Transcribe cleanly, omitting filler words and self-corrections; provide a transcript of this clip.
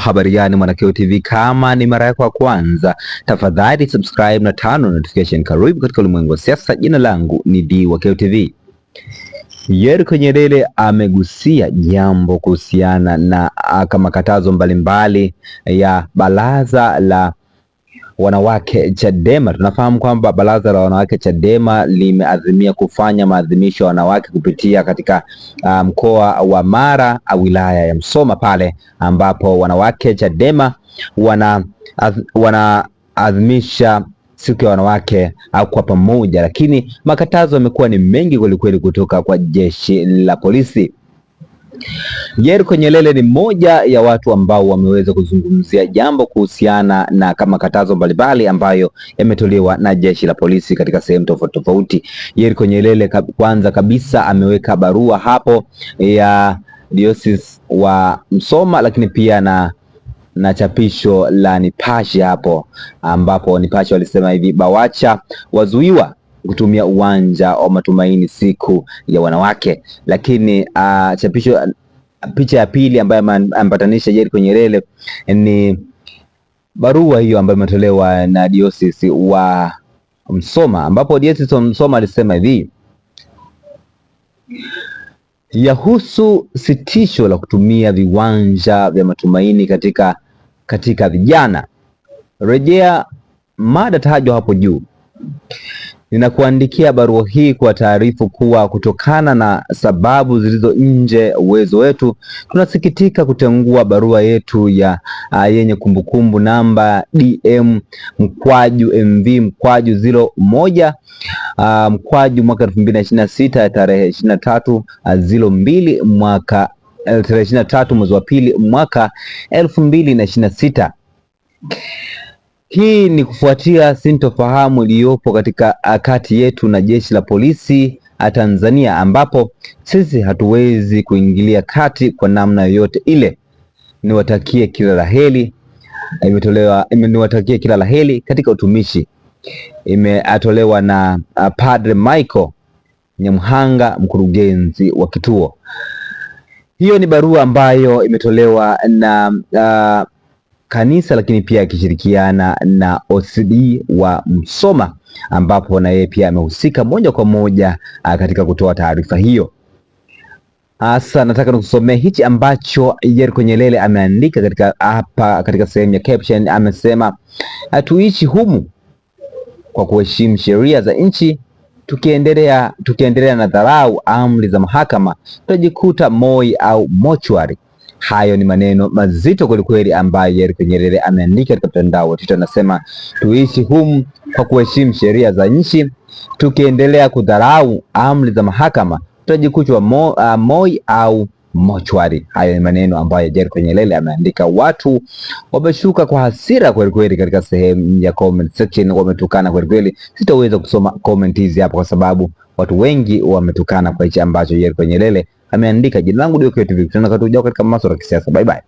Habari gani Mwanakeo TV, kama ni mara yako ya kwanza tafadhali subscribe na turn on notification. Karibu katika ulimwengu wa siasa. Jina langu ni Dwakeo TV. Yeriko Nyerere amegusia jambo kuhusiana na makatazo mbalimbali ya baraza la wanawake Chadema. Tunafahamu kwamba baraza la wanawake Chadema limeazimia kufanya maadhimisho ya wanawake kupitia katika mkoa wa Mara, wilaya ya Msoma, pale ambapo wanawake Chadema wanaadhimisha siku ya wanawake kwa pamoja, lakini makatazo yamekuwa ni mengi kwelikweli kutoka kwa jeshi la polisi. Yeriko Nyerere ni mmoja ya watu ambao wameweza kuzungumzia jambo kuhusiana na makatazo mbalimbali ambayo yametolewa na jeshi la polisi katika sehemu tofauti tofauti. Yeriko Nyerere kwanza kabisa ameweka barua hapo ya diocese wa Msoma, lakini pia na chapisho la Nipashe hapo, ambapo Nipashe walisema hivi: BAWACHA wazuiwa kutumia uwanja wa Matumaini siku ya wanawake. Lakini chapisho, picha ya pili ambayo ampatanisha Yeriko Nyerere ni barua hiyo ambayo imetolewa na diocese wa Msoma, ambapo diocese wa Msoma alisema hivi: yahusu sitisho la kutumia viwanja vya Matumaini katika vijana. Rejea mada tajwa hapo juu. Ninakuandikia barua hii kwa taarifu kuwa kutokana na sababu zilizo nje uwezo wetu, tunasikitika kutengua barua yetu yenye kumbukumbu namba DM > MV > 01 mwaka 2026 tarehe 23/02 mwaka 23 mwezi wa pili mwaka 2026. Hii ni kufuatia sintofahamu iliyopo katika kati yetu na jeshi la polisi Tanzania, ambapo sisi hatuwezi kuingilia kati kwa namna yoyote ile. Niwatakie kila laheri. Niwatakie kila laheri katika utumishi. Imetolewa na Padre Michael Nyamhanga, mkurugenzi wa kituo. Hiyo ni barua ambayo imetolewa na kanisa, lakini pia akishirikiana na OCD wa Msoma, ambapo na yeye pia amehusika moja kwa moja katika kutoa taarifa hiyo. Sasa nataka nikusomee hichi ambacho Yeriko Nyerere ameandika katika sehemu ya caption. Amesema, tuishi humu kwa kuheshimu sheria za nchi. Tukiendelea na dharau amri za mahakama, tutajikuta Moi au mochwari. Hayo ni maneno mazito kwelikweli ambayo Yeriko Nyerere ameandika katika mtandao wa Twitter. Anasema tuishi humu kwa kuheshimu sheria za nchi, tukiendelea kudharau amri za mahakama, tutajikuta Moi au mochwari. Hayo ni maneno ambayo Yeriko Nyerere ameandika. Watu wameshuka kwa hasira kwelikweli katika sehemu ya comment section, wametukana kwelikweli. Sitaweza kusoma comment hizi hapa kwa sababu watu wengi wametukana kwa hichi ambacho Yeriko Nyerere ameandika. Jina langu Dwakeo TV, tunakutujao katika masuala ya kisiasa. Bye bye.